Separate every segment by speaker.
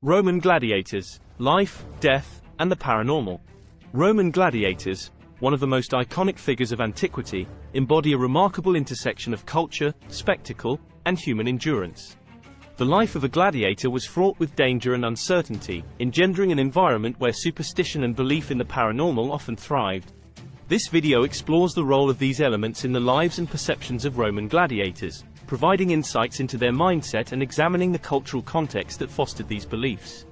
Speaker 1: Roman gladiators, life, death, and the paranormal. Roman gladiators, one of the most iconic figures of antiquity, embody a remarkable intersection of culture, spectacle, and human endurance. The life of a gladiator was fraught with danger and uncertainty, engendering an environment where superstition and belief in the paranormal often thrived. This video explores the role of these elements in the lives and perceptions of Roman gladiators, providing insights into their mindset and examining the cultural context that fostered these beliefs.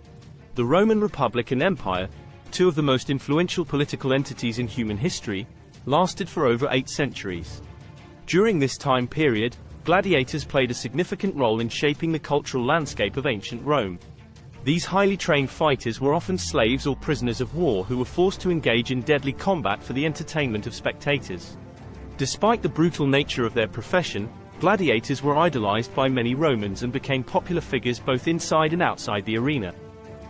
Speaker 1: The Roman Republic and Empire, two of the most influential political entities in human history, lasted for over 8 centuries. During this time period, gladiators played a significant role in shaping the cultural landscape of ancient Rome. These highly trained fighters were often slaves or prisoners of war who were forced to engage in deadly combat for the entertainment of spectators. Despite the brutal nature of their profession, gladiators were idolized by many Romans and became popular figures both inside and outside the arena.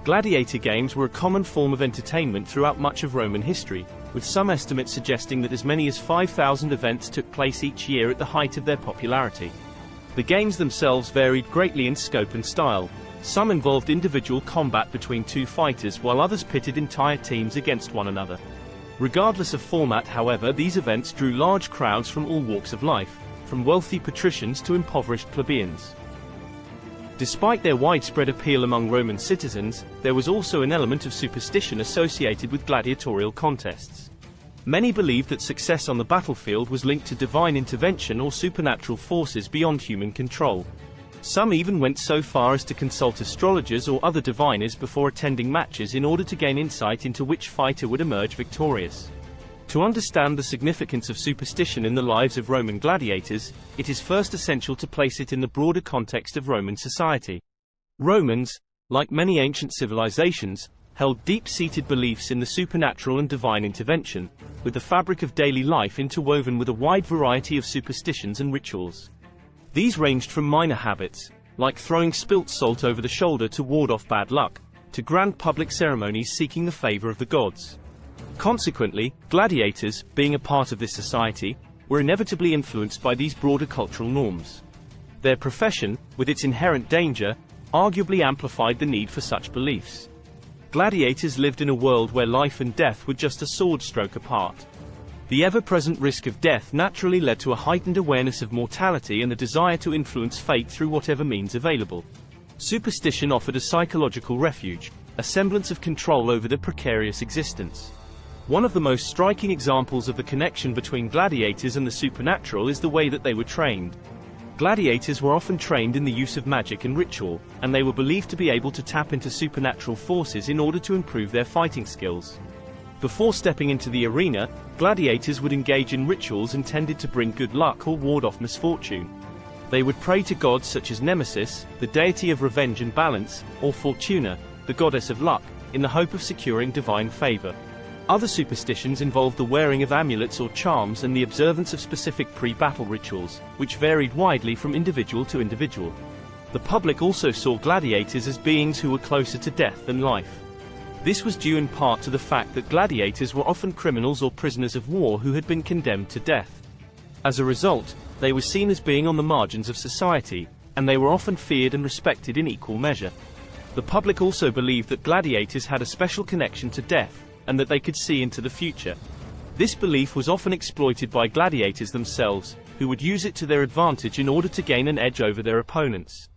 Speaker 1: Gladiator games were a common form of entertainment throughout much of Roman history, with some estimates suggesting that as many as 5,000 events took place each year at the height of their popularity. The games themselves varied greatly in scope and style. Some involved individual combat between two fighters while others pitted entire teams against one another. Regardless of format, however, these events drew large crowds from all walks of life, from wealthy patricians to impoverished plebeians. Despite their widespread appeal among Roman citizens, there was also an element of superstition associated with gladiatorial contests. Many believed that success on the battlefield was linked to divine intervention or supernatural forces beyond human control. Some even went so far as to consult astrologers or other diviners before attending matches in order to gain insight into which fighter would emerge victorious. To understand the significance of superstition in the lives of Roman gladiators, it is first essential to place it in the broader context of Roman society. Romans, like many ancient civilizations, held deep-seated beliefs in the supernatural and divine intervention, with the fabric of daily life interwoven with a wide variety of superstitions and rituals. These ranged from minor habits, like throwing spilt salt over the shoulder to ward off bad luck, to grand public ceremonies seeking the favor of the gods. Consequently, gladiators, being a part of this society, were inevitably influenced by these broader cultural norms. Their profession, with its inherent danger, arguably amplified the need for such beliefs. Gladiators lived in a world where life and death were just a sword stroke apart. The ever-present risk of death naturally led to a heightened awareness of mortality and the desire to influence fate through whatever means available. Superstition offered a psychological refuge, a semblance of control over their precarious existence. One of the most striking examples of the connection between gladiators and the supernatural is the way that they were trained. Gladiators were often trained in the use of magic and ritual, and they were believed to be able to tap into supernatural forces in order to improve their fighting skills. Before stepping into the arena, gladiators would engage in rituals intended to bring good luck or ward off misfortune. They would pray to gods such as Nemesis, the deity of revenge and balance, or Fortuna, the goddess of luck, in the hope of securing divine favor. Other superstitions involved the wearing of amulets or charms and the observance of specific pre-battle rituals, which varied widely from individual to individual. The public also saw gladiators as beings who were closer to death than life. This was due in part to the fact that gladiators were often criminals or prisoners of war who had been condemned to death. As a result, they were seen as being on the margins of society, and they were often feared and respected in equal measure. The public also believed that gladiators had a special connection to death, and that they could see into the future. This belief was often exploited by gladiators themselves, who would use it to their advantage in order to gain an edge over their opponents.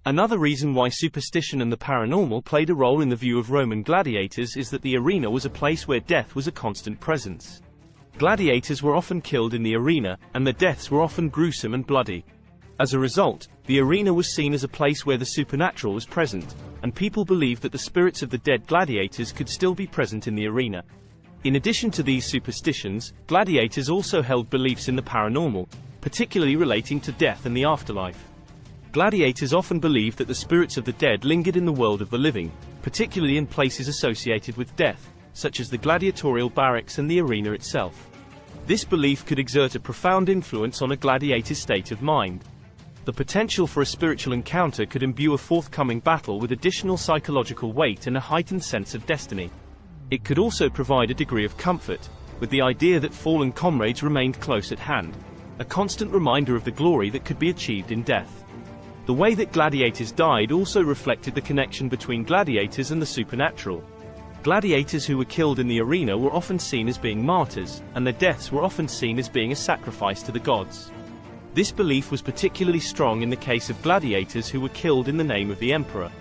Speaker 1: Another reason why superstition and the paranormal played a role in the view of Roman gladiators is that the arena was a place where death was a constant presence. Gladiators were often killed in the arena, and their deaths were often gruesome and bloody. As a result, the arena was seen as a place where the supernatural was present, and people believed that the spirits of the dead gladiators could still be present in the arena. In addition to these superstitions, gladiators also held beliefs in the paranormal, particularly relating to death and the afterlife. Gladiators often believed that the spirits of the dead lingered in the world of the living, particularly in places associated with death, such as the gladiatorial barracks and the arena itself. This belief could exert a profound influence on a gladiator's state of mind. The potential for a spiritual encounter could imbue a forthcoming battle with additional psychological weight and a heightened sense of destiny. It could also provide a degree of comfort, with the idea that fallen comrades remained close at hand, a constant reminder of the glory that could be achieved in death. The way that gladiators died also reflected the connection between gladiators and the supernatural. Gladiators who were killed in the arena were often seen as being martyrs, and their deaths were often seen as being a sacrifice to the gods. This belief was particularly strong in the case of gladiators who were killed in the name of the emperor.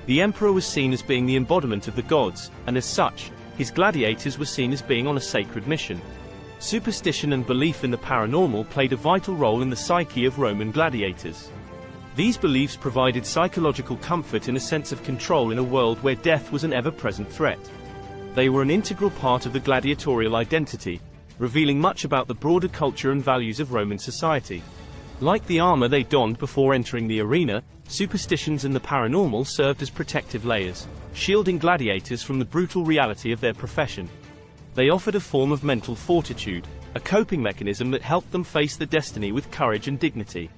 Speaker 1: The emperor was seen as being the embodiment of the gods, and as such, his gladiators were seen as being on a sacred mission. Superstition and belief in the paranormal played a vital role in the psyche of Roman gladiators. These beliefs provided psychological comfort and a sense of control in a world where death was an ever-present threat. They were an integral part of the gladiatorial identity, revealing much about the broader culture and values of Roman society. Like the armor they donned before entering the arena, superstitions and the paranormal served as protective layers, shielding gladiators from the brutal reality of their profession. They offered a form of mental fortitude, a coping mechanism that helped them face their destiny with courage and dignity.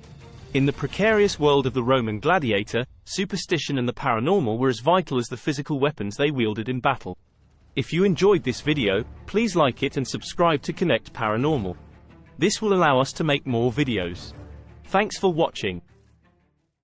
Speaker 1: In the precarious world of the Roman gladiator, superstition and the paranormal were as vital as the physical weapons they wielded in battle. If you enjoyed this video, please like it and subscribe to Connect Paranormal. This will allow us to make more videos. Thanks for watching.